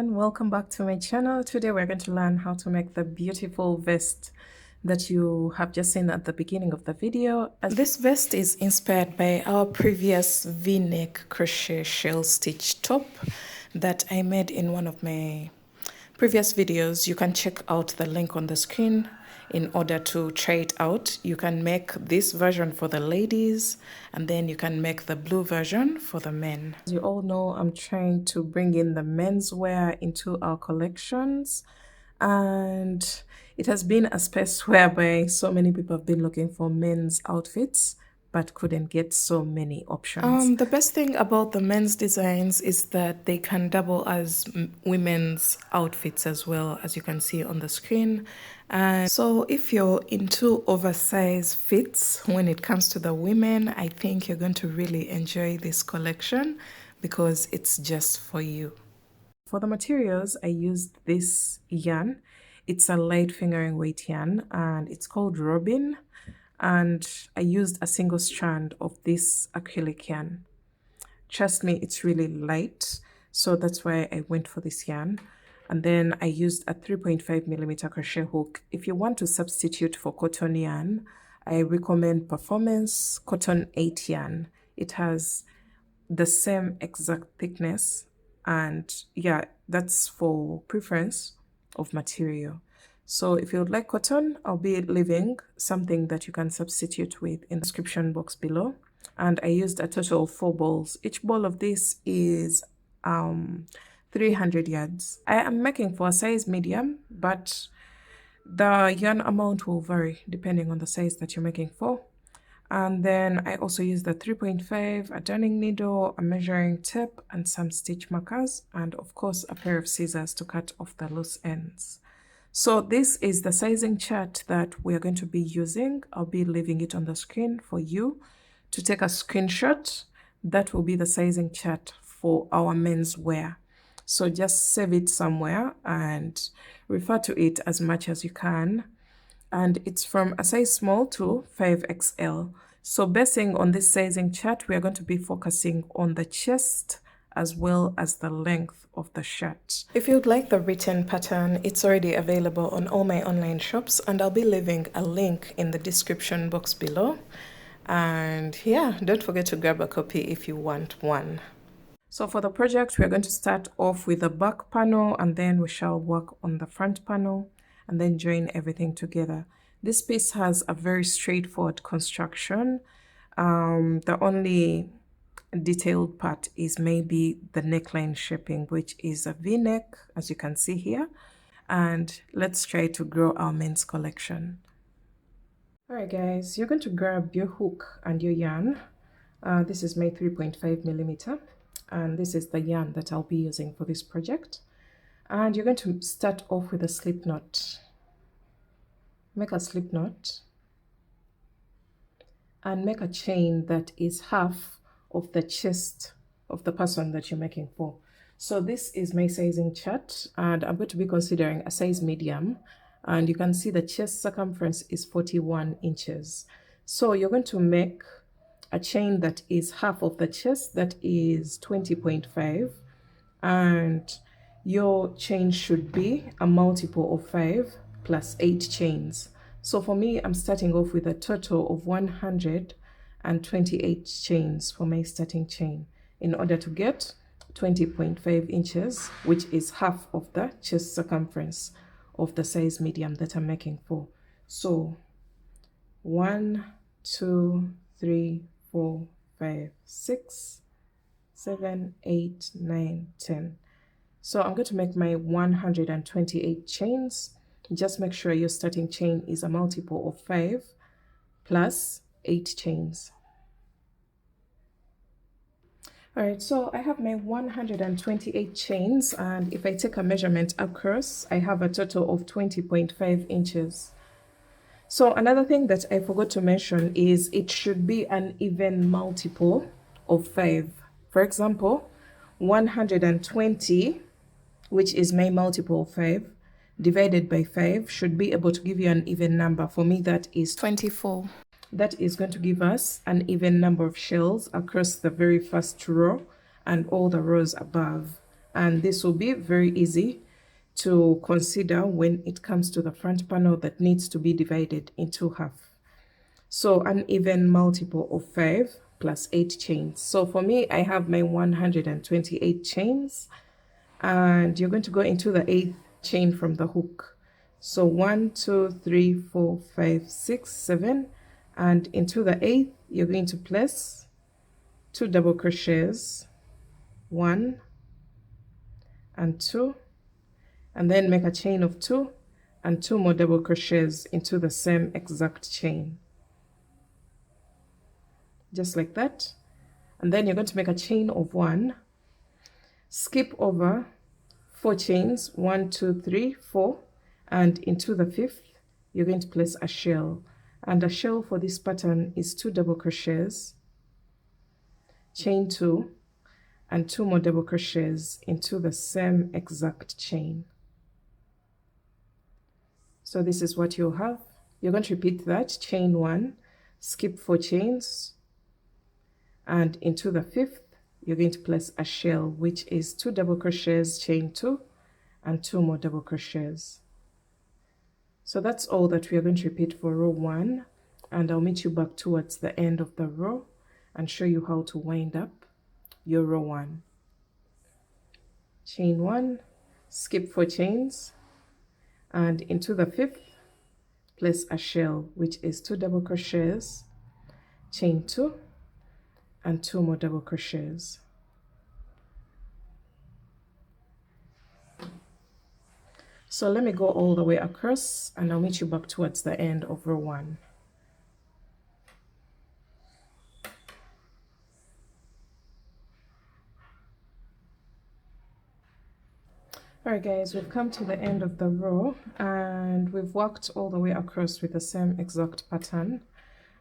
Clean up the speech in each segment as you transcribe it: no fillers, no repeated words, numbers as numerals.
everyone, welcome back to my channel. Today we're going to learn how to make the beautiful vest that you have just seen at the beginning of the video. This vest is inspired by our previous V-neck crochet shell stitch top that I made in one of my previous videos. You can check out the link on the screen in order to try it out. You can make this version for the ladies and then you can make the blue version for the men. As you all know, I'm trying to bring in the menswear into our collections, and it has been a space whereby so many people have been looking for men's outfits but couldn't get so many options. The best thing about the men's designs is that they can double as women's outfits as well, as you can see on the screen. And so if you're into oversized fits when it comes to the women, I think you're going to really enjoy this collection because it's just for you. For the materials, I used this yarn. It's a light fingering weight yarn and it's called Robin. And I used a single strand of this acrylic yarn. Trust me, it's really light, so that's why I went for this yarn. And then I used a 3.5mm crochet hook. If you want to substitute for cotton yarn, I recommend Performance Cotton 8 yarn. It has the same exact thickness, and yeah, that's for preference of material. So if you would like cotton, I'll be leaving something that you can substitute with in the description box below. And I used a total of 4 balls. Each ball of this is 300 yards. I am making for a size medium, but the yarn amount will vary depending on the size that you're making for. And then I also used the 3.5, a darning needle, a measuring tape, and some stitch markers, and of course a pair of scissors to cut off the loose ends. So this is the sizing chart that we are going to be using. I'll be leaving it on the screen for you to take a screenshot. That will be the sizing chart for our menswear. So just save it somewhere and refer to it as much as you can. And it's from a size small to 5XL. So basing on this sizing chart, we are going to be focusing on the chest as well as the length of the shirt. If you'd like the written pattern, it's already available on all my online shops, and I'll be leaving a link in the description box below. And yeah, don't forget to grab a copy if you want one. So for the project, we're going to start off with the back panel, and then we shall work on the front panel and then join everything together. This piece has a very straightforward construction. The only detailed part is maybe the neckline shaping, which is a V-neck, as you can see here. And let's try to grow our men's collection. All right, guys, you're going to grab your hook and your yarn. This is my 3.5mm, and this is the yarn that I'll be using for this project. And you're going to start off with a slip knot. Make a slip knot and make a chain that is half of the chest of the person that you're making for. So this is my sizing chart, and I'm going to be considering a size medium, and you can see the chest circumference is 41 inches. So you're going to make a chain that is half of the chest, that is 20.5, and your chain should be a multiple of 5 plus 8 chains. So for me, I'm starting off with a total of 128 chains for my starting chain in order to get 20.5 inches, which is half of the chest circumference of the size medium that I'm making for. So 1, 2, 3, 4, 5, 6, 7, 8, 9, 10. So I'm going to make my 128 chains. Just make sure your starting chain is a multiple of 5 plus 8 chains. All right, so I have my 128 chains, and if I take a measurement across, I have a total of 20.5 inches. So another thing that I forgot to mention is it should be an even multiple of 5. For example, 120, which is my multiple of 5, divided by 5 should be able to give you an even number. For me, that is 24. That is going to give us an even number of shells across the very first row and all the rows above. and this will be very easy to consider when it comes to the front panel that needs to be divided into half. So an even multiple of 5 plus 8 chains. So for me, I have my 128 chains, and you're going to go into the 8th chain from the hook. So 1 2 3 4 5 6 7, and into the 8th you're going to place 2 double crochets, 1 and 2, and then make a chain of 2 and 2 more double crochets into the same exact chain, just like that. And then you're going to make a chain of 1, skip over 4 chains, 1 2 3 4, and into the 5th you're going to place a shell, and a shell for this pattern is 2 double crochets, chain 2, and 2 more double crochets into the same exact chain. So this is what you'll have. You're going to repeat that: chain 1, skip 4 chains, and into the 5th you're going to place a shell, which is 2 double crochets, chain 2, and 2 more double crochets. So that's all that we are going to repeat for row 1, and I'll meet you back towards the end of the row and show you how to wind up your row 1. Chain 1, skip 4 chains, and into the 5th place a shell, which is 2 double crochets, chain 2, and 2 more double crochets. So let me go all the way across, and I'll meet you back towards the end of row 1. Alright guys, we've come to the end of the row, and we've worked all the way across with the same exact pattern.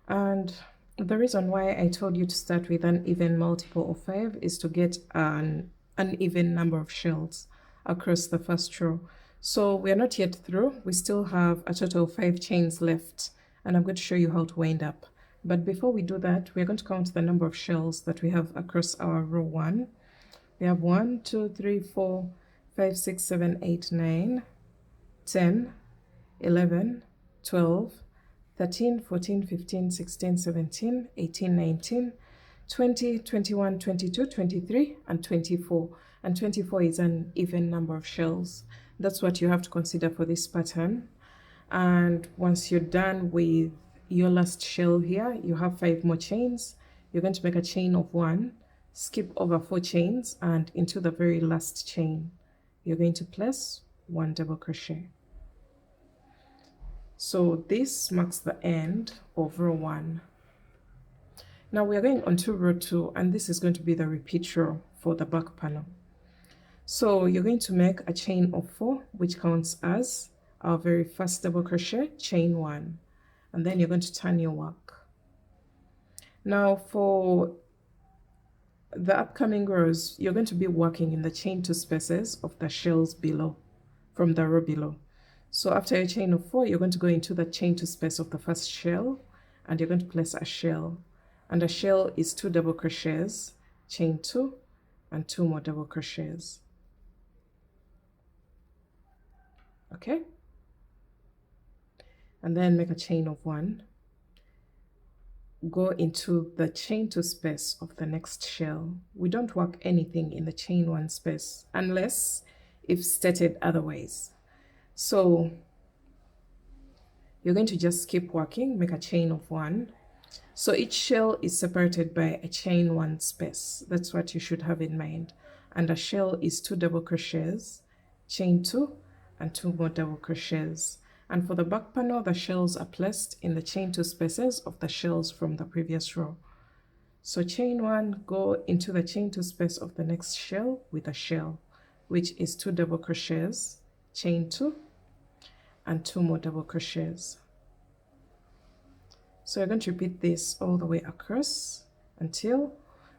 And the reason why I told you to start with an even multiple of 5 is to get an even number of shells across the first row. So we are not yet through. We still have a total of 5 chains left, and I'm going to show you how to wind up. But before we do that, we're going to count the number of shells that we have across our row 1. We have 1 2 3 4 5 6 7 8 9 10 11 12 13 14 15 16 17 18 19 20 21 22 23 and 24, and 24 is an even number of shells. That's what you have to consider for this pattern. And once you're done with your last shell here, you have 5 more chains. You're going to make a chain of 1, skip over 4 chains, and into the very last chain you're going to place 1 double crochet. So this marks the end of row 1. Now we are going on to row 2, and this is going to be the repeat row for the back panel. So you're going to make a chain of 4, which counts as our very first double crochet, chain 1, and then you're going to turn your work. Now for the upcoming rows, you're going to be working in the chain 2 spaces of the shells below, from the row below. So after your chain of 4, you're going to go into the chain 2 space of the first shell, and you're going to place a shell, and a shell is 2 double crochets, chain 2, and 2 more double crochets. Okay, and then make a chain of 1, go into the chain 2 space of the next shell. We don't work anything in the chain 1 space unless if stated otherwise. So you're going to just keep working, make a chain of 1. So each shell is separated by a chain 1 space. That's what you should have in mind. And a shell is 2 double crochets, chain 2, and 2 more double crochets. And for the back panel, the shells are placed in the chain 2 spaces of the shells from the previous row. So chain 1, go into the chain 2 space of the next shell with a shell, which is 2 double crochets, chain 2, and 2 more double crochets. So you're going to repeat this all the way across until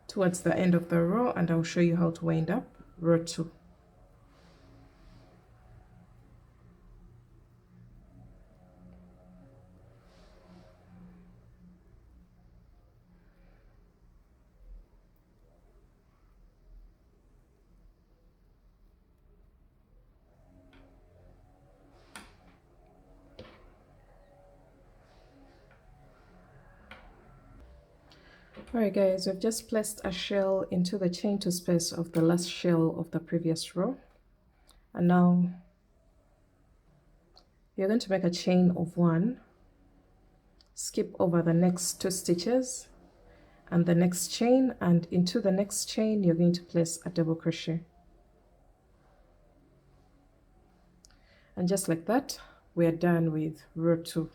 towards the end of the row, and I'll show you how to wind up row 2. Alright guys, we've just placed a shell into the chain two space of the last shell of the previous row, and now you're going to make a chain of 1, skip over the next 2 stitches and the next chain, and into the next chain you're going to place a double crochet. And just like that, we're done with row 2.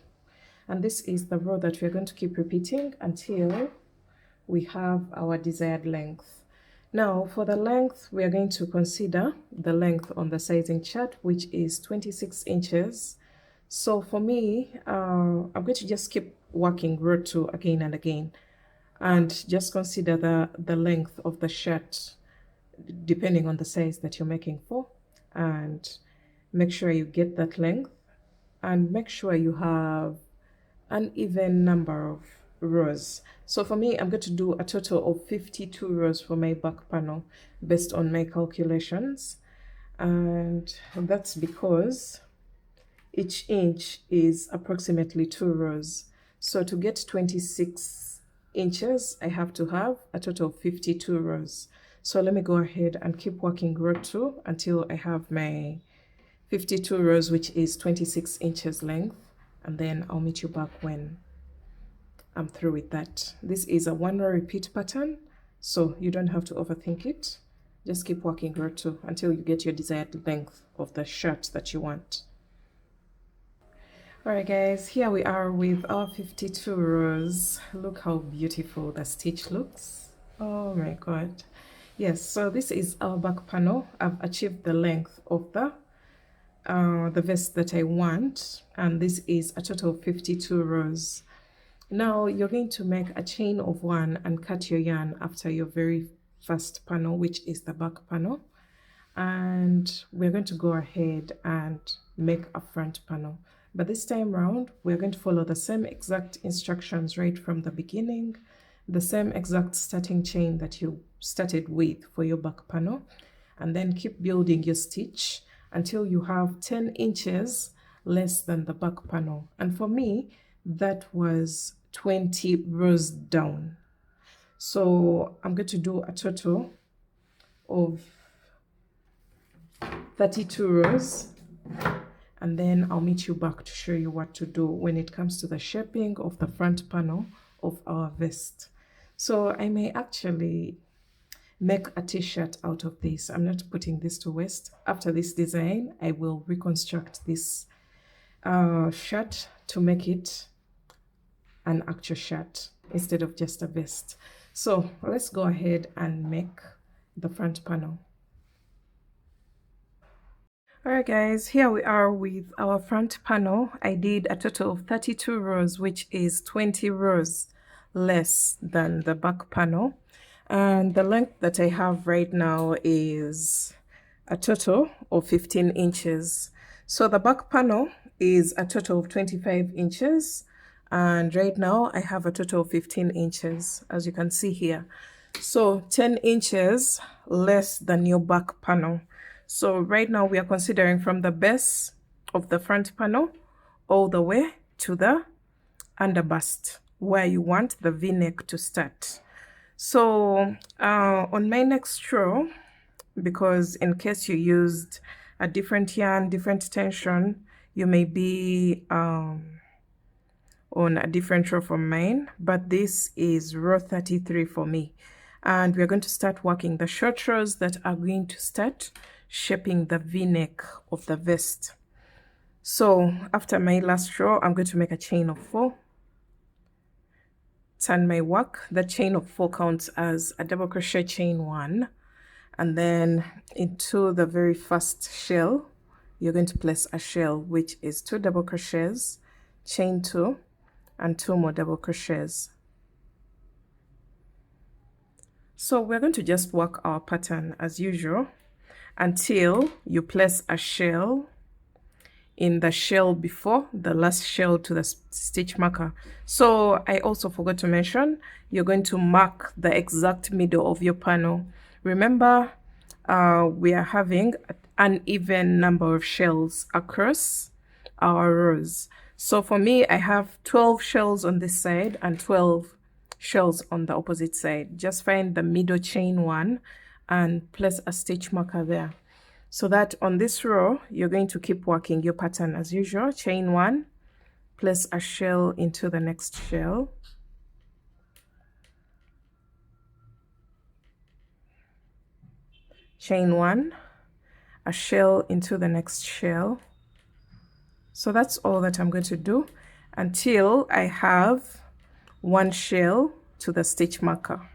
And this is the row that we're going to keep repeating until we have our desired length. Now for the length, we are going to consider the length on the sizing chart, which is 26 inches. So for me, I'm going to just keep working row 2 again and again, and just consider the length of the shirt depending on the size that you're making for, and make sure you get that length, and make sure you have an even number of rows. So for me, I'm going to do a total of 52 rows for my back panel based on my calculations, and that's because each inch is approximately 2 rows. So to get 26 inches, I have to have a total of 52 rows. So let me go ahead and keep working row 2 until I have my 52 rows, which is 26 inches length, and then I'll meet you back when I'm through with that. This is a 1 row repeat pattern, so you don't have to overthink it. Just keep working row 2 until you get your desired length of the shirt that you want. Alright guys, here we are with our 52 rows. Look how beautiful the stitch looks. Oh my god. Yes, so this is our back panel. I've achieved the length of the vest that I want, and this is a total of 52 rows. Now you're going to make a chain of 1 and cut your yarn after your very first panel, which is the back panel, and we're going to go ahead and make a front panel. But this time round, we're going to follow the same exact instructions right from the beginning, the same exact starting chain that you started with for your back panel, and then keep building your stitch until you have 10 inches less than the back panel. And for me, that was 20 rows down. So I'm going to do a total of 32 rows, and then I'll meet you back to show you what to do when it comes to the shaping of the front panel of our vest. So I may actually make a t-shirt out of this. I'm not putting this to waste. After this design, I will reconstruct this shirt to make it an actual shirt instead of just a vest. So let's go ahead and make the front panel. Alright guys, here we are with our front panel. I did a total of 32 rows, which is 20 rows less than the back panel. And the length that I have right now is a total of 15 inches. So the back panel is a total of 25 inches. And right now I have a total of 15 inches, as you can see here. So 10 inches less than your back panel. So right now we are considering from the base of the front panel all the way to the underbust, where you want the V-neck to start. So on my next row, because in case you used a different yarn, different tension, you may be on a different row from mine, but this is row 33 for me. And we're going to start working the short rows that are going to start shaping the V-neck of the vest. So after my last row, I'm going to make a chain of 4, turn my work. The chain of 4 counts as a double crochet chain 1, and then into the very first shell you're going to place a shell, which is 2 double crochets, chain 2, and 2 more double crochets. So we're going to just work our pattern as usual until you place a shell in the shell before the last shell to the stitch marker. So I also forgot to mention, you're going to mark the exact middle of your panel. Remember, we are having an even number of shells across our rows. So for me, I have 12 shells on this side and 12 shells on the opposite side. Just find the middle chain one and place a stitch marker there, so that on this row you're going to keep working your pattern as usual. Chain one, place a shell into the next shell, chain one, a shell into the next shell. So that's all that I'm going to do until I have one shell to the stitch marker.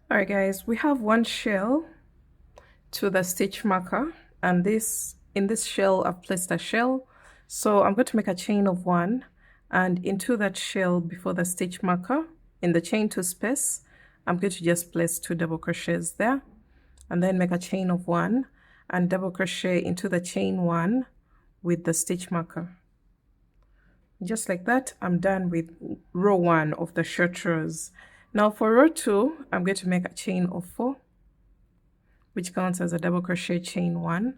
All right guys, we have one shell to the stitch marker, and in this shell I've placed a shell, so I'm going to make a chain of one, and into that shell before the stitch marker in the chain two space I'm going to just place 2 double crochets there, and then make a chain of one and double crochet into the chain one with the stitch marker. Just like that, I'm done with row 1 of the short rows. Now for row 2, I'm going to make a chain of 4, which counts as a double crochet chain 1,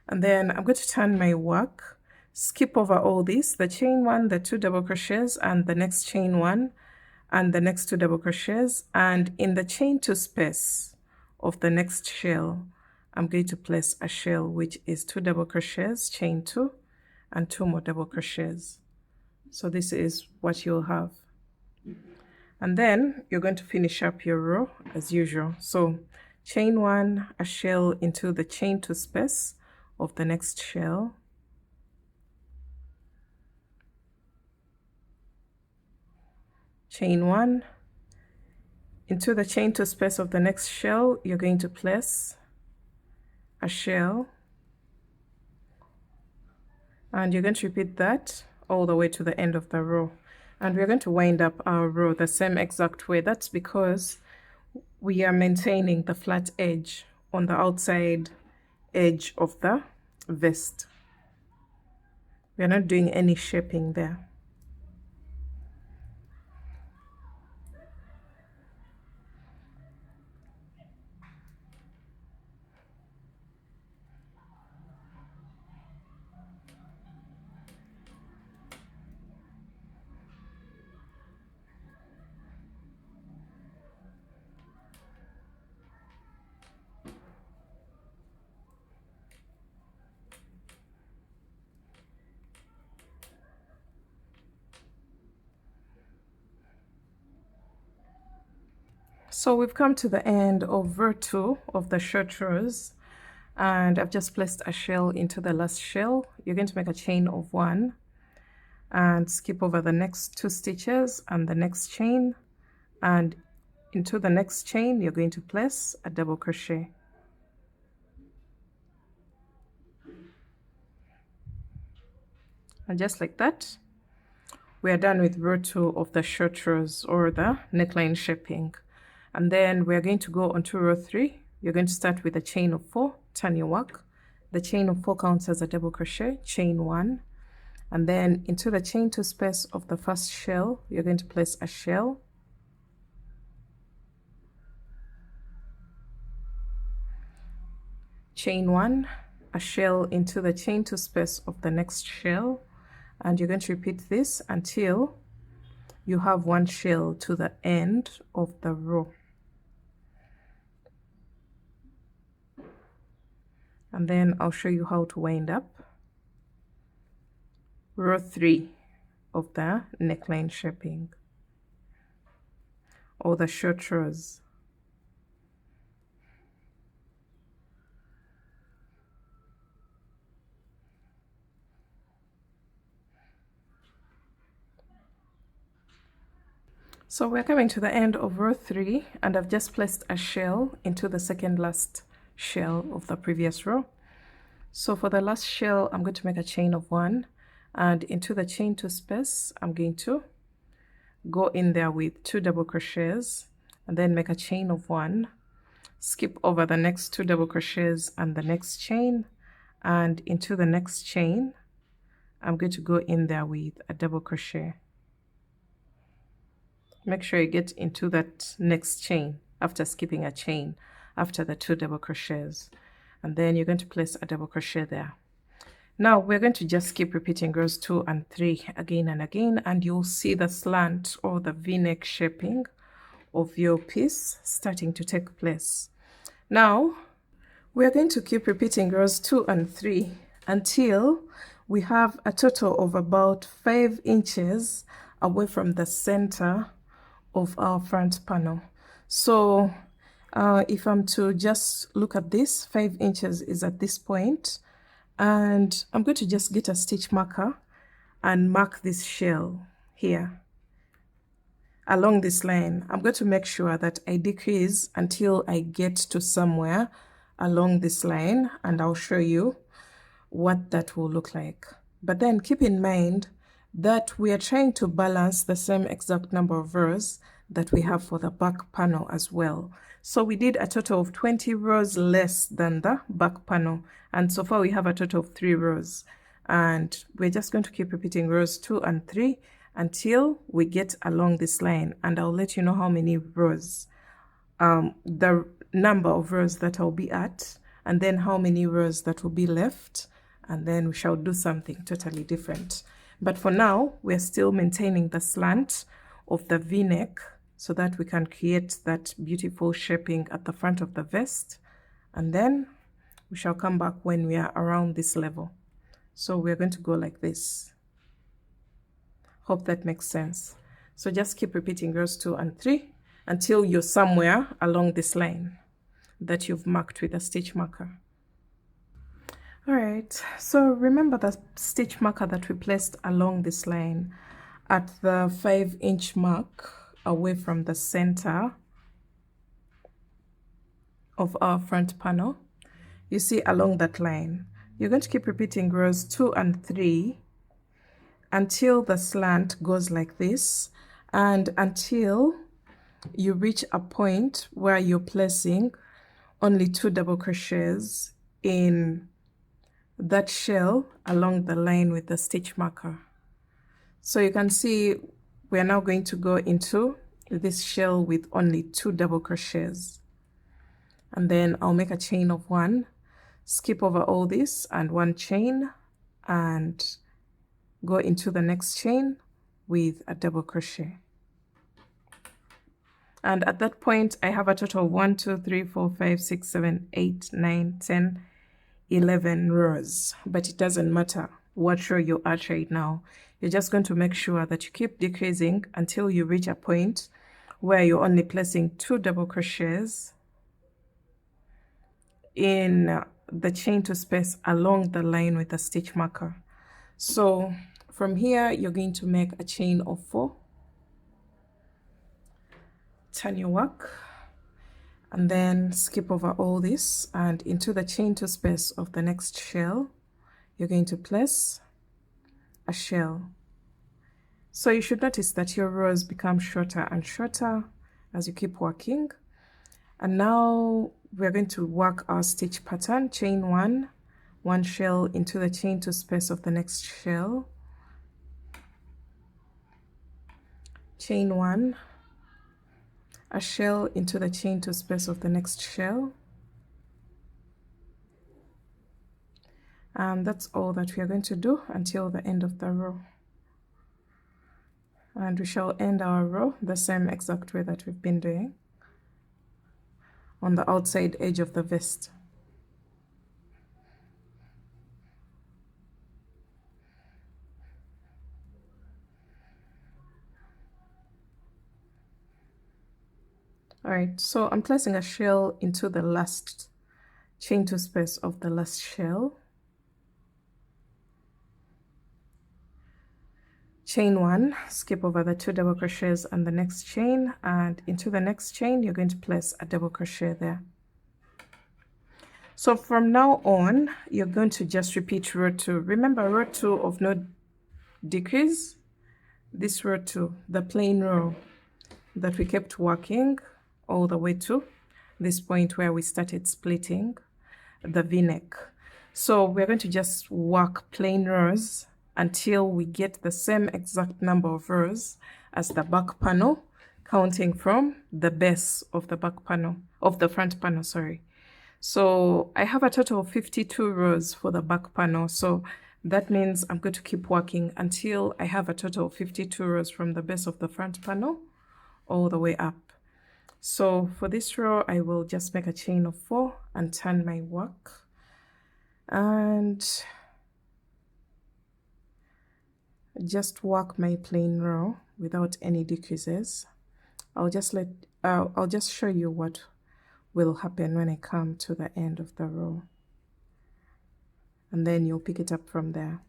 and then I'm going to turn my work, skip over all this, the chain 1, the 2 double crochets, and the next chain 1 and the next 2 double crochets, and in the chain 2 space of the next shell I'm going to place a shell, which is 2 double crochets, chain 2, and 2 more double crochets. So this is what you'll have, and then you're going to finish up your row as usual. So chain 1, a shell into the chain 2 space of the next shell, chain 1, into the chain 2 space of the next shell you're going to place a shell, and you're going to repeat that all the way to the end of the row, and we're going to wind up our row the same exact way. That's because we are maintaining the flat edge on the outside edge of the vest. We are not doing any shaping there. So we've come to the end of row 2 of the short rows, and I've just placed a shell into the last shell. You're going to make a chain of 1 and skip over the next 2 stitches and the next chain, and into the next chain you're going to place a double crochet. And just like that, we are done with row 2 of the short rows, or the neckline shaping. And then we're going to go on to row 3. You're going to start with a chain of 4, turn your work. The chain of 4 counts as a double crochet, chain 1, and then into the chain 2 space of the first shell you're going to place a shell, chain 1, a shell into the chain 2 space of the next shell, and you're going to repeat this until you have one shell to the end of the row. And then I'll show you how to wind up row 3 of the neckline shaping, or the short rows. So we're coming to the end of row 3, and I've just placed a shell into the second last shell of the previous row. So for the last shell, I'm going to make a chain of 1, and into the chain 2 space, I'm going to go in there with 2 double crochets and then make a chain of 1, skip over the next 2 double crochets and the next chain, and into the next chain, I'm going to go in there with a double crochet. Make sure you get into that next chain after skipping a chain after the 2 double crochets, and then you're going to place a double crochet there. Now we're going to just keep repeating rows 2 and 3 again and again, and you'll see the slant or the v-neck shaping of your piece starting to take place. Now we're going to keep repeating rows 2 and 3 until we have a total of about 5 inches away from the center of our front panel. So if I'm to just look at this, 5 inches is at this point, and I'm going to just get a stitch marker and mark this shell here along this line. I'm going to make sure that I decrease until I get to somewhere along this line, and I'll show you what that will look like. But then keep in mind that we are trying to balance the same exact number of rows that we have for the back panel as well. So we did a total of 20 rows less than the back panel, and so far we have a total of 3 rows, and we're just going to keep repeating rows 2 and 3 until we get along this line, and I'll let you know how many rows, the number of rows that I'll be at, and then how many rows that will be left, and then we shall do something totally different. But for now, we're still maintaining the slant of the v-neck so that we can create that beautiful shaping at the front of the vest, and then we shall come back when we are around this level. So we're going to go like this. Hope that makes sense. So just keep repeating rows 2 and 3 until you're somewhere along this line that you've marked with a stitch marker. All right, so remember the stitch marker that we placed along this line at the 5-inch mark away from the center of our front panel. You see, along that line, you're going to keep repeating rows 2 and 3 until the slant goes like this, and until you reach a point where you're placing only 2 double crochets in that shell along the line with the stitch marker. So you can see we are now going to go into this shell with only 2 double crochets, and then I'll make a chain of 1, skip over all this and 1 chain, and go into the next chain with a double crochet. And at that point I have a total of 1, 2, 3, 4, 5, 6, 7, 8, 9, 10, 11 rows, but it doesn't matter what row you're at right now. You're just going to make sure that you keep decreasing until you reach a point where you're only placing 2 double crochets in the chain 2 space along the line with the stitch marker. So from here you're going to make a chain of 4, turn your work, and then skip over all this, and into the chain 2 space of the next shell you're going to place a shell. So you should notice that your rows become shorter and shorter as you keep working. And now we're going to work our stitch pattern. Chain 1, 1 shell into the chain 2 space of the next shell, chain 1, a shell into the chain 2 space of the next shell, and that's all that we are going to do until the end of the row. And we shall end our row the same exact way that we've been doing on the outside edge of the vest. All right, so I'm placing a shell into the last chain 2 space of the last shell, chain 1, skip over the 2 double crochets and the next chain, and into the next chain you're going to place a double crochet there. So from now on you're going to just repeat row 2. Remember, row 2 of no decrease, this row 2, the plain row that we kept working all the way to this point where we started splitting the v-neck. So we're going to just work plain rows until we get the same exact number of rows as the back panel, counting from the base of the back panel, of the front panel, sorry. So I have a total of 52 rows for the back panel. So that means I'm going to keep working until I have a total of 52 rows from the base of the front panel all the way up. So for this row, I will just make a chain of 4 and turn my work. And just work my plain row without any decreases. I'll just show you what will happen when I come to the end of the row, and then you'll pick it up from there.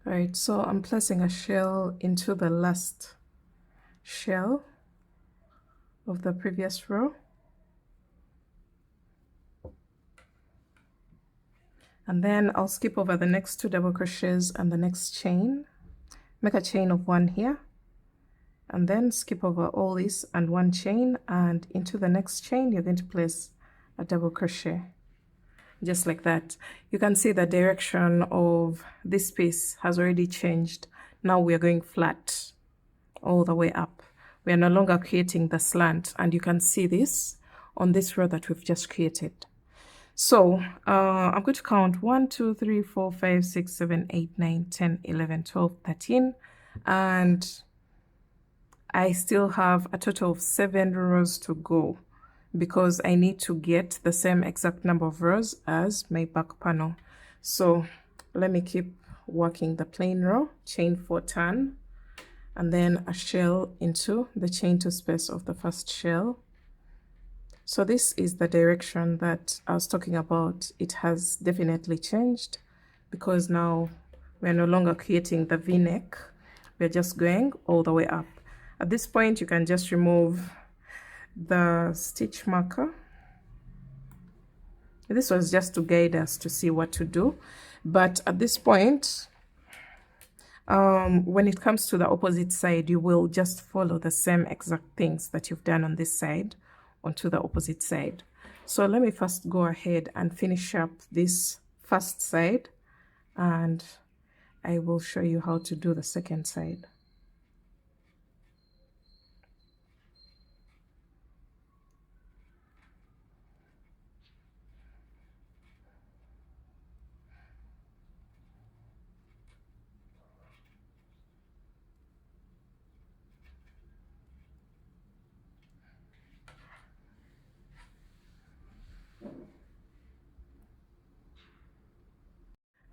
Alright, so I'm placing a shell into the last shell of the previous row. And then I'll skip over the next 2 double crochets and the next chain, make a chain of 1 here, and then skip over all this and 1 chain, and into the next chain you're going to place a double crochet. Just like that. You can see the direction of this piece has already changed. Now we are going flat all the way up. We are no longer creating the slant, and you can see this on this row that we've just created. So I'm going to count 1, 2, 3, 4, 5, 6, 7, 8, 9, 10, 11, 12, 13, and I still have a total of 7 rows to go, because I need to get the same exact number of rows as my back panel. So let me keep working the plain row, chain 4 turn, and then a shell into the chain 2 space of the first shell. So this is the direction that I was talking about. It has definitely changed, because now we're no longer creating the v-neck, we're just going all the way up. At this point you can just remove the stitch marker. This was just to guide us to see what to do, but at this point when it comes to the opposite side, you will just follow the same exact things that you've done on this side onto the opposite side. So let me first go ahead and finish up this first side, and I will show you how to do the second side.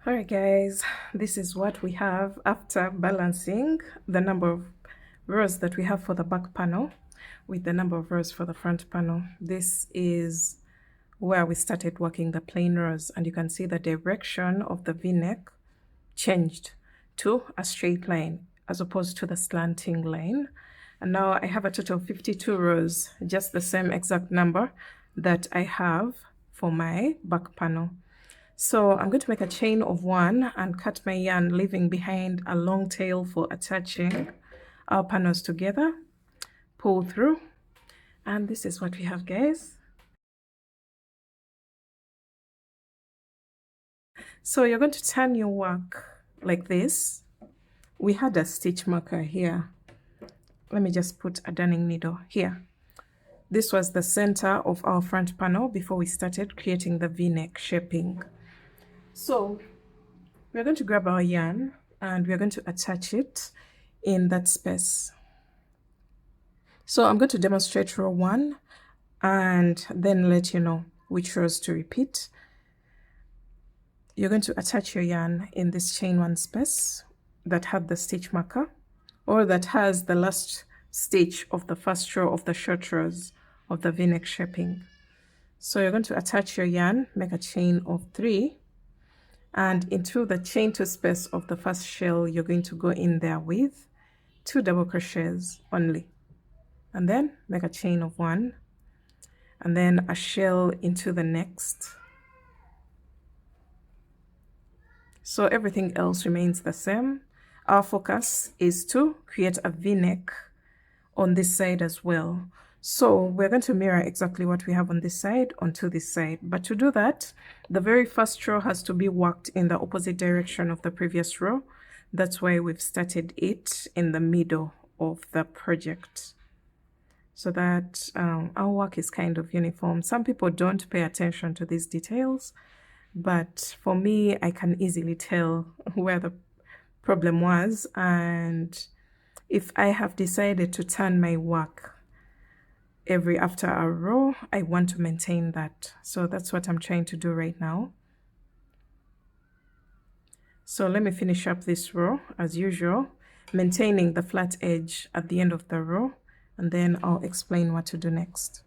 Alright guys, this is what we have after balancing the number of rows that we have for the back panel with the number of rows for the front panel. This is where we started working the plain rows, and you can see the direction of the v-neck changed to a straight line as opposed to the slanting line. And now I have a total of 52 rows, just the same exact number that I have for my back panel. So I'm going to make a chain of 1 and cut my yarn, leaving behind a long tail for attaching our panels together. Pull through, and this is what we have, guys. So you're going to turn your work like this. We had a stitch marker here. Let me just put a darning needle here. This was the center of our front panel before we started creating the V-neck shaping. So we're going to grab our yarn and we're going to attach it in that space. So I'm going to demonstrate row 1 and then let you know which rows to repeat. You're going to attach your yarn in this chain 1 space that had the stitch marker, or that has the last stitch of the first row of the short rows of the V-neck shaping. So you're going to attach your yarn, make a chain of 3, and into the chain 2 space of the first shell you're going to go in there with 2 double crochets only, and then make a chain of 1 and then a shell into the next. So everything else remains the same. Our focus is to create a V-neck on this side as well. So we're going to mirror exactly what we have on this side onto this side. But to do that, the very first row has to be worked in the opposite direction of the previous row. That's why we've started it in the middle of the project, so that our work is kind of uniform. Some people don't pay attention to these details, but for me, I can easily tell where the problem was. And if I have decided to turn my work after a row, I want to maintain that. So that's what I'm trying to do right now. So let me finish up this row as usual, maintaining the flat edge at the end of the row, and then I'll explain what to do next.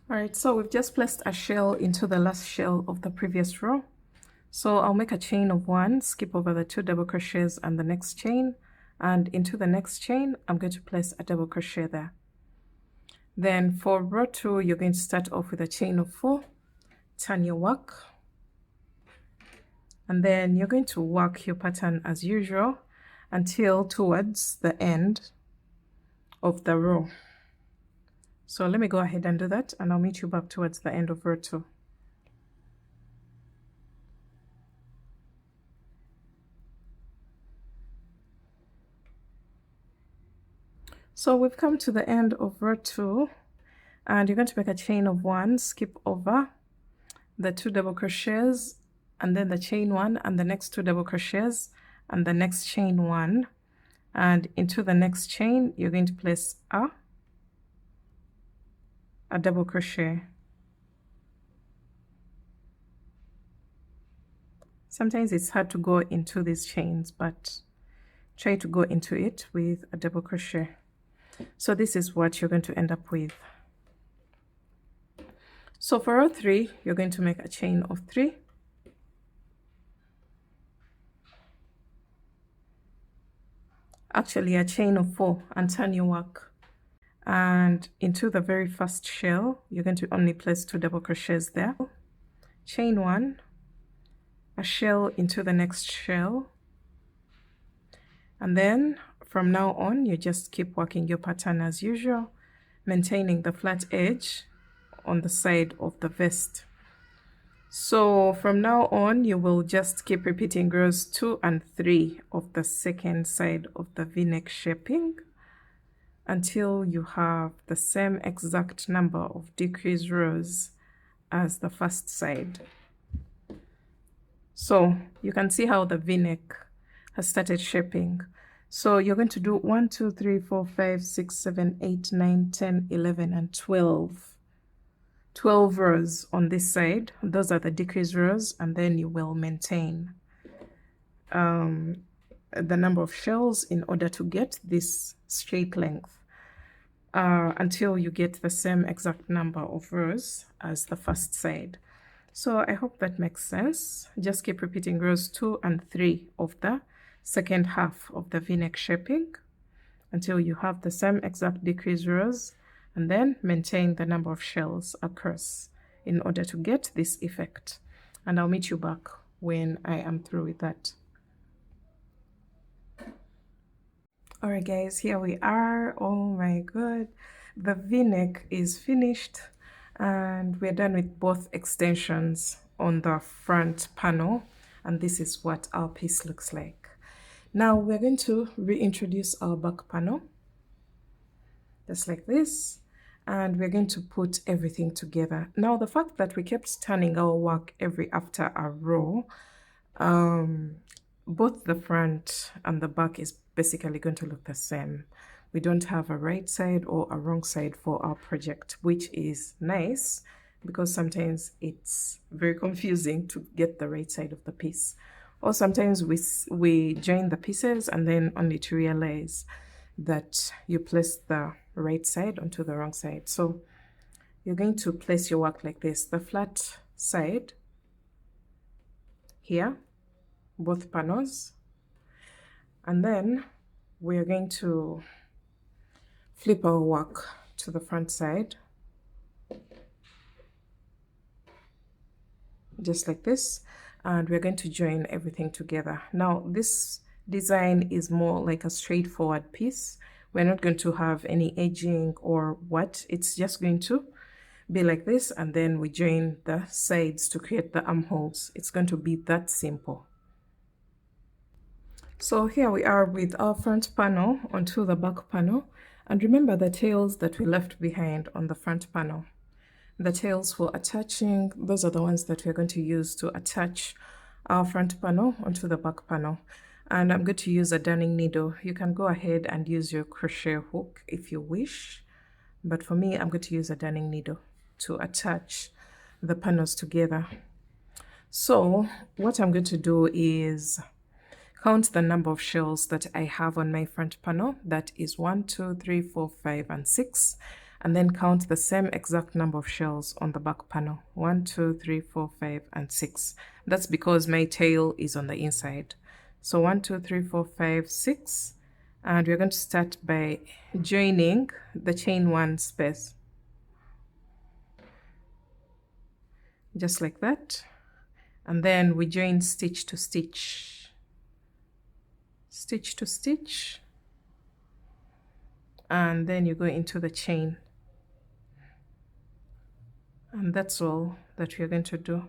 All right, so we've just placed a shell into the last shell of the previous row. So I'll make a chain of 1, skip over the 2 double crochets and the next chain, and into the next chain I'm going to place a double crochet there. Then for row 2 you're going to start off with a chain of 4, turn your work, and then you're going to work your pattern as usual until towards the end of the row. So let me go ahead and do that, and I'll meet you back towards the end of row 2. So we've come to the end of row 2, and you're going to make a chain of 1, skip over the 2 double crochets, and then the chain 1 and the next 2 double crochets and the next chain 1, and into the next chain you're going to place a double crochet. Sometimes it's hard to go into these chains, but try to go into it with a double crochet. So this is what you're going to end up with. So for row 3 you're going to make a chain of 3, actually a chain of 4, and turn your work, and into the very first shell you're going to only place 2 double crochets there, chain 1, a shell into the next shell, and then from now on you just keep working your pattern as usual, maintaining the flat edge on the side of the vest. So from now on you will just keep repeating rows 2 and 3 of the second side of the V-neck shaping until you have the same exact number of decrease rows as the first side. So you can see how the V-neck has started shaping. So you're going to do 1, 2, 3, 4, 5, 6, 7, 8, 9, 10, 11, and 12 rows on this side. Those are the decrease rows, and then you will maintain the number of shells in order to get this straight length until you get the same exact number of rows as the first side. So I hope that makes sense. Just keep repeating rows 2 and 3 of the second half of the V-neck shaping until you have the same exact decrease rows, and then maintain the number of shells across in order to get this effect. And I'll meet you back when I am through with that. All right guys, here we are. Oh my god, the V-neck is finished and we're done with both extensions on the front panel, and this is what our piece looks like. Now we're going to reintroduce our back panel. just like this. And we're going to put everything together. Now, the fact that we kept turning our work every after a row, both the front and the back is basically going to look the same. We don't have a right side or a wrong side for our project, which is nice because sometimes it's very confusing to get the right side of the piece. Or sometimes we join the pieces and then only to realize that you place the right side onto the wrong side. So you're going to place your work like this: the flat side here, both panels, and then we're going to flip our work to the front side, just like this, and we're going to join everything together. Now, this design is more like a straightforward piece. We're not going to have any edging or what. It's just going to be like this, and then we join the sides to create the armholes. It's going to be that simple. So here we are with our front panel onto the back panel, and remember the tails that we left behind on the front panel. The tails for attaching, those are the ones that we're going to use to attach our front panel onto the back panel. And I'm going to use a darning needle. You can go ahead and use your crochet hook if you wish, but for me, I'm going to use a darning needle to attach the panels together. So what I'm going to do is count the number of shells that I have on my front panel. That is 1, 2, 3, 4, 5, and 6. And then count the same exact number of shells on the back panel: 1, 2, 3, 4, 5, and 6. That's because my tail is on the inside. So 1, 2, 3, 4, 5, 6. And we're going to start by joining the chain 1 space, just like that. And then we join stitch to stitch, stitch to stitch, and then you go into the chain. And that's all that we're going to do.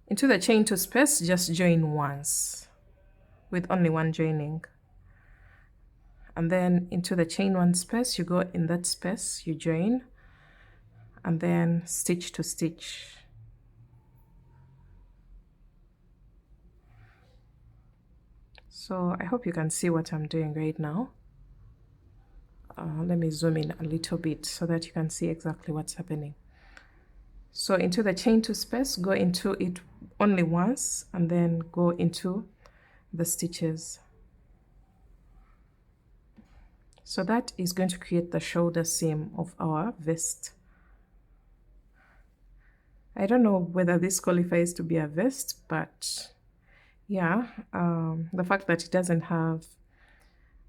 Into the chain 2 space, just join once with only one joining. And then into the chain 1 space, you go in that space, you join, and then stitch to stitch. So I hope you can see what I'm doing right now. Let me zoom in a little bit so that you can see exactly what's happening. So into the chain 2 space, go into it only once, and then go into the stitches. So that is going to create the shoulder seam of our vest. I don't know whether this qualifies to be a vest, but yeah, the fact that it doesn't have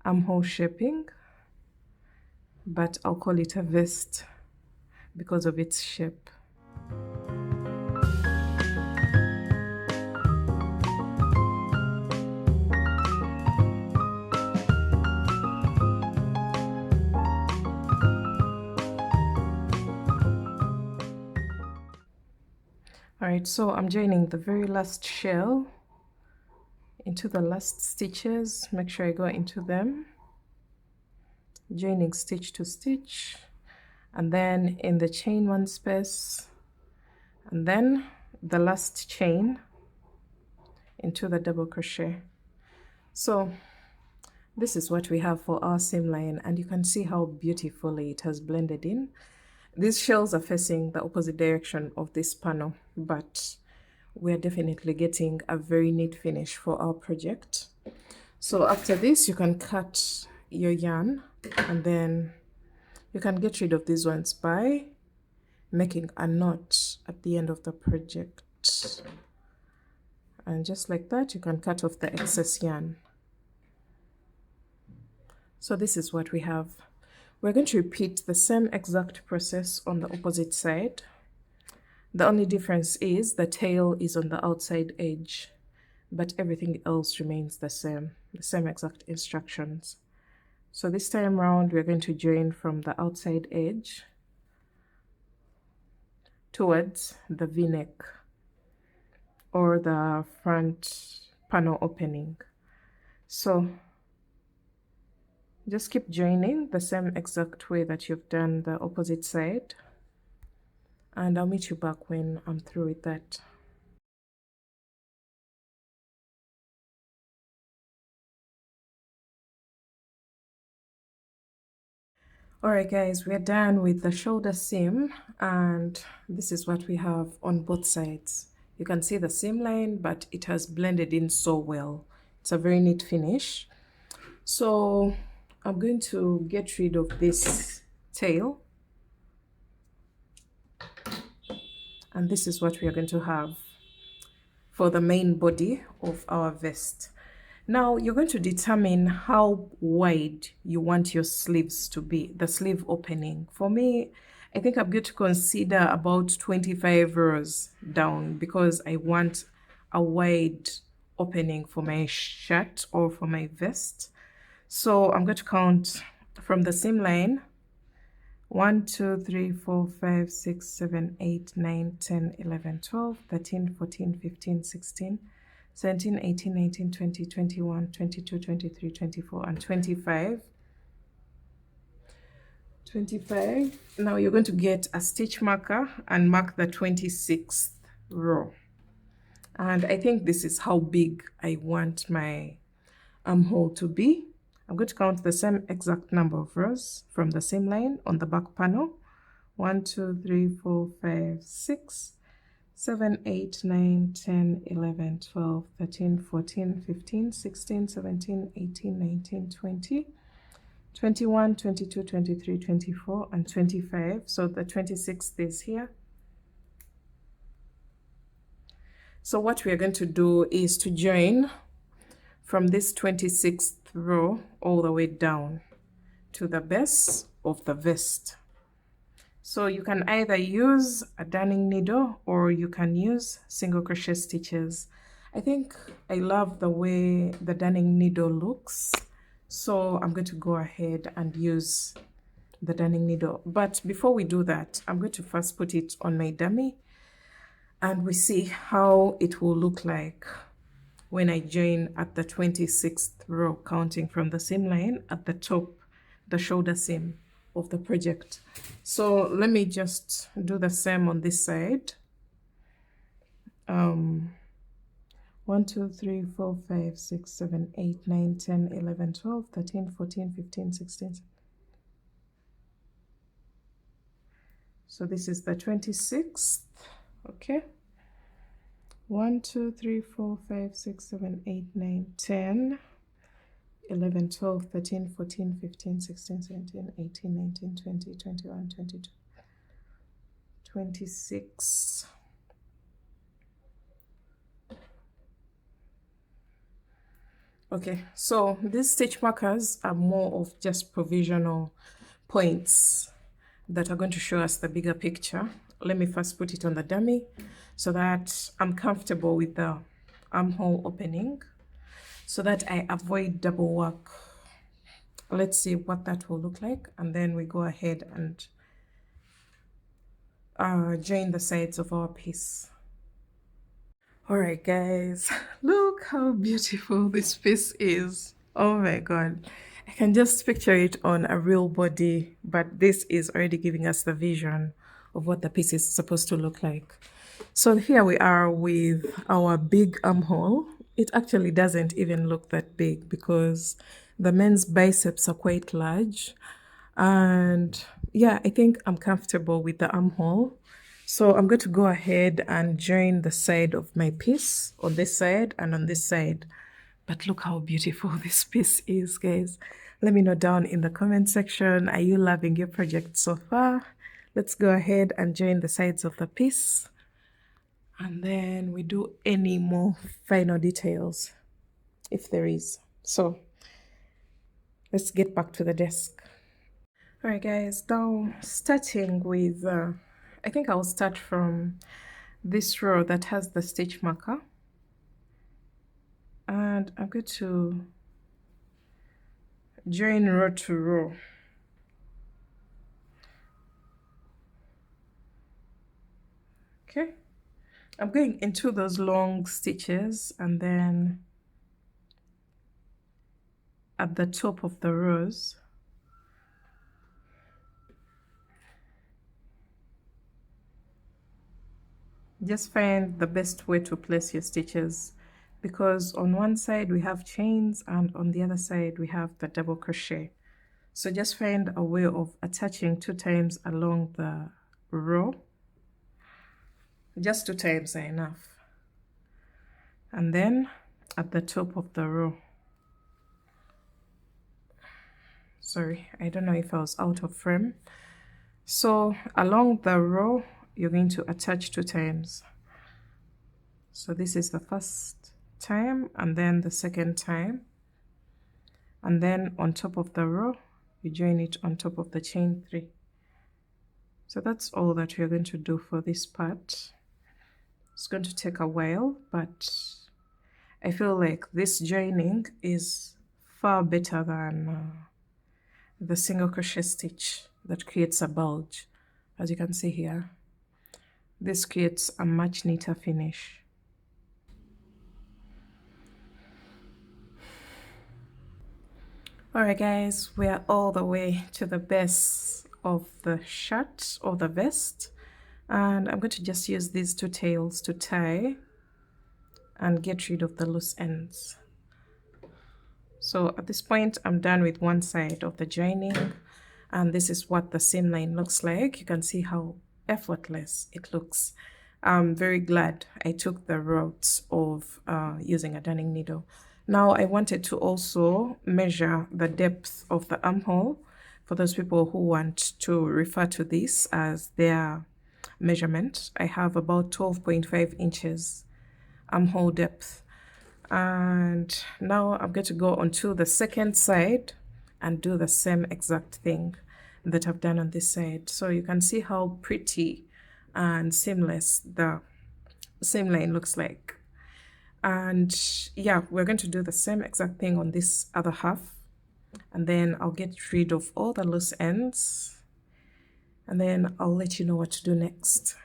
armhole shaping, but I'll call it a vest because of its shape. Alright, so I'm joining the very last shell into the last stitches. Make sure I go into them, joining stitch to stitch, and then in the chain 1 space, and then the last chain into the double crochet. So this is what we have for our seam line, and you can see how beautifully it has blended in. These shells are facing the opposite direction of this panel, but we're definitely getting a very neat finish for our project. So after this, you can cut your yarn, and then you can get rid of these ones by making a knot at the end of the project. And just like that, you can cut off the excess yarn. So this is what we have. We're going to repeat the same exact process on the opposite side. The only difference is the tail is on the outside edge, but everything else remains the same exact instructions. So this time around, we're going to join from the outside edge towards the V-neck or the front panel opening. So just keep joining the same exact way that you've done the opposite side, and I'll meet you back when I'm through with that. Alright guys, we're done with the shoulder seam, and this is what we have on both sides. You can see the seam line, but it has blended in so well. It's a very neat finish. So I'm going to get rid of this tail, and this is what we are going to have for the main body of our vest. Now you're going to determine how wide you want your sleeves to be, the sleeve opening. For me, I think I'm going to consider about 25 rows down, because I want a wide opening for my shirt or for my vest. So I'm going to count from the seam line: 1, 2, 3, 4, 5, 6, 7, 8, 9, 10, 11, 12, 13, 14, 15, 16, 17, 18, 19, 20, 21, 22, 23, 24, and 25. 25. Now you're going to get a stitch marker and mark the 26th row. And I think this is how big I want my armhole to be. I'm going to count the same exact number of rows from the same line on the back panel. 1, 2, 3, 4, 5, 6, 7, 8, 9, 10, 11, 12, 13, 14, 15, 16, 17, 18, 19, 20, 21, 22, 23, 24, and 25. So the 26th is here. So what we are going to do is to join from this 26th row all the way down to the base of the vest. So you can either use a darning needle or you can use single crochet stitches. I think I love the way the darning needle looks, so I'm going to go ahead and use the darning needle. But before we do that, I'm going to first put it on my dummy, and we see how it will look like when I join at the 26th row, counting from the seam line at the top, the shoulder seam of the project. So let me just do the same on this side. 1, 2, 3, 4, 5, 6, 7, 8, 9, 10, 11, 12, 13, 14, 15, 16. So this is the 26th. Okay. 1, 2, 3, 4, 5, 6, 7, 8, 9, 10, 11, 12, 13, 14, 15, 16, 17, 18, 19, 20, 21, 22, 26. Okay, so these stitch markers are more of just provisional points that are going to show us the bigger picture. Let me first put it on the dummy so that I'm comfortable with the armhole opening, so that I avoid double work. Let's see what that will look like, and then we go ahead and join the sides of our piece. All right guys, look how beautiful this piece is. Oh my god, I can just picture it on a real body, but this is already giving us the vision of what the piece is supposed to look like. So here we are with our big armhole. It actually doesn't even look that big because the men's biceps are quite large, and yeah, I think I'm comfortable with the armhole. So I'm going to go ahead and join the side of my piece on this side and on this side. But look how beautiful this piece is, guys. Let me know down in the comment section, are you loving your project so far? Let's go ahead and join the sides of the piece, and then we do any more final details if there is. So let's get back to the desk. All right guys, now starting with I think I'll start from this row that has the stitch marker, and I'm going to join row to row. Okay, I'm going into those long stitches, and then at the top of the rows, just find the best way to place your stitches, because on one side we have chains and on the other side we have the double crochet. So just find a way of attaching 2 times along the row. Just 2 times are enough. And then at the top of the row, sorry, I don't know if I was out of frame. So along the row, you're going to attach 2 times. So this is the first time and then the second time. And then on top of the row, you join it on top of the chain 3. So that's all that we're going to do for this part. It's going to take a while, but I feel like this joining is far better than the single crochet stitch that creates a bulge. As you can see here, this creates a much neater finish. Alright guys, we are all the way to the base of the shirt or the vest, and I'm going to just use these 2 tails to tie and get rid of the loose ends. So at this point I'm done with one side of the joining, and this is what the seam line looks like. You can see how effortless it looks. I'm very glad I took the route of using a darning needle. Now I wanted to also measure the depth of the armhole for those people who want to refer to this as their measurement. I have about 12.5 inches armhole depth. And now I'm going to go onto the second side and do the same exact thing that I've done on this side. So you can see how pretty and seamless the seam line looks like. And yeah, we're going to do the same exact thing on this other half, and then I'll get rid of all the loose ends, and then I'll let you know what to do next.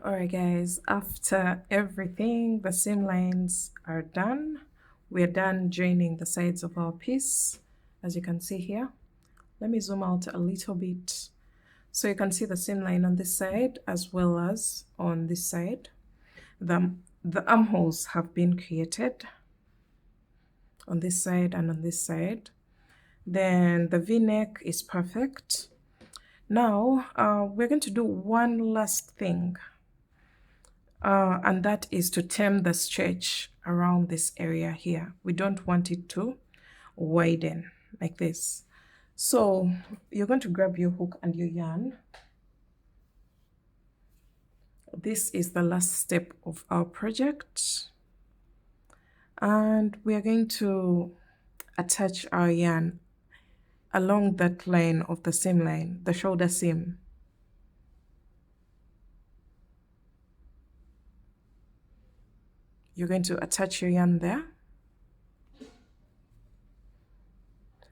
Alright guys, after everything, the seam lines are done. We're done joining the sides of our piece, as you can see here. Let me zoom out a little bit so you can see the seam line on this side as well as on this side. The armholes have been created on this side and on this side. Then the V-neck is perfect. Now we're going to do one last thing. And that is to tame the stretch around this area here. We don't want it to widen like this. So you're going to grab your hook and your yarn. This is the last step of our project. And we are going to attach our yarn along that line of the seam line, the shoulder seam. You're going to attach your yarn there,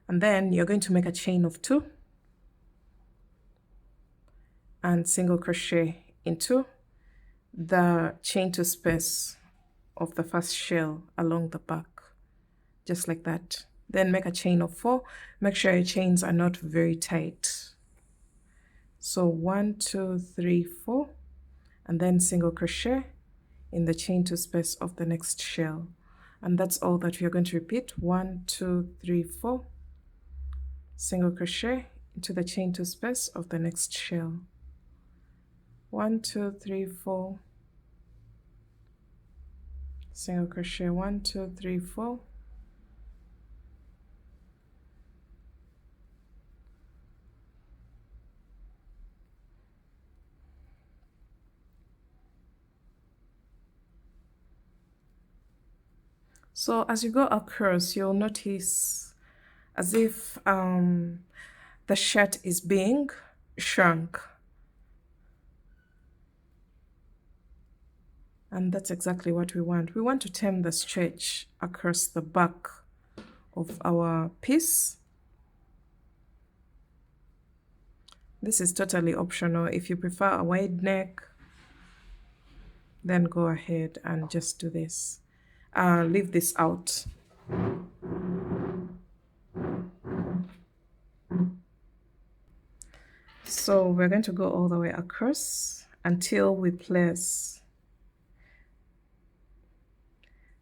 and then you're going to make a chain of 2 and single crochet into the chain to space of the first shell along the back, just like that. Then make a chain of 4. Make sure your chains are not very tight. So 1, 2, 3, 4, and then single crochet in the chain to space of the next shell. And that's all that we are going to repeat. 1, 2, 3, 4, single crochet into the chain to space of the next shell. 1, 2, 3, 4, single crochet. 1, 2, 3, 4, so as you go across, you'll notice as if the shirt is being shrunk. And that's exactly what we want. We want to tame the stretch across the back of our piece. This is totally optional. If you prefer a wide neck, then go ahead and just do this. Leave this out. So we're going to go all the way across until we place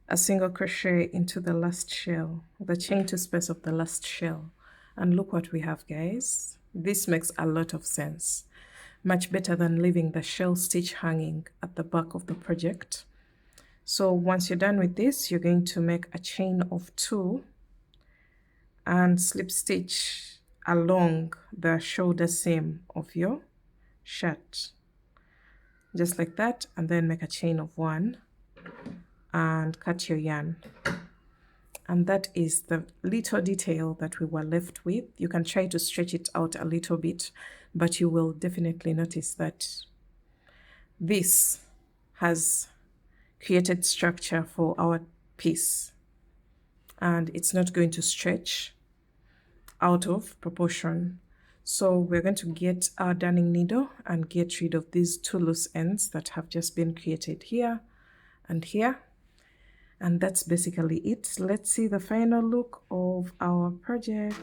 a single crochet into the last shell, the chain two space of the last shell. And look what we have, guys. This makes a lot of sense. Much better than leaving the shell stitch hanging at the back of the project. So once you're done with this, you're going to make a chain of 2 and slip stitch along the shoulder seam of your shirt, just like that, and then make a chain of 1 and cut your yarn. And that is the little detail that we were left with. You can try to stretch it out a little bit, but you will definitely notice that this has created structure for our piece, and it's not going to stretch out of proportion. So we're going to get our darning needle and get rid of these 2 loose ends that have just been created here and here. And that's basically it. Let's see the final look of our project.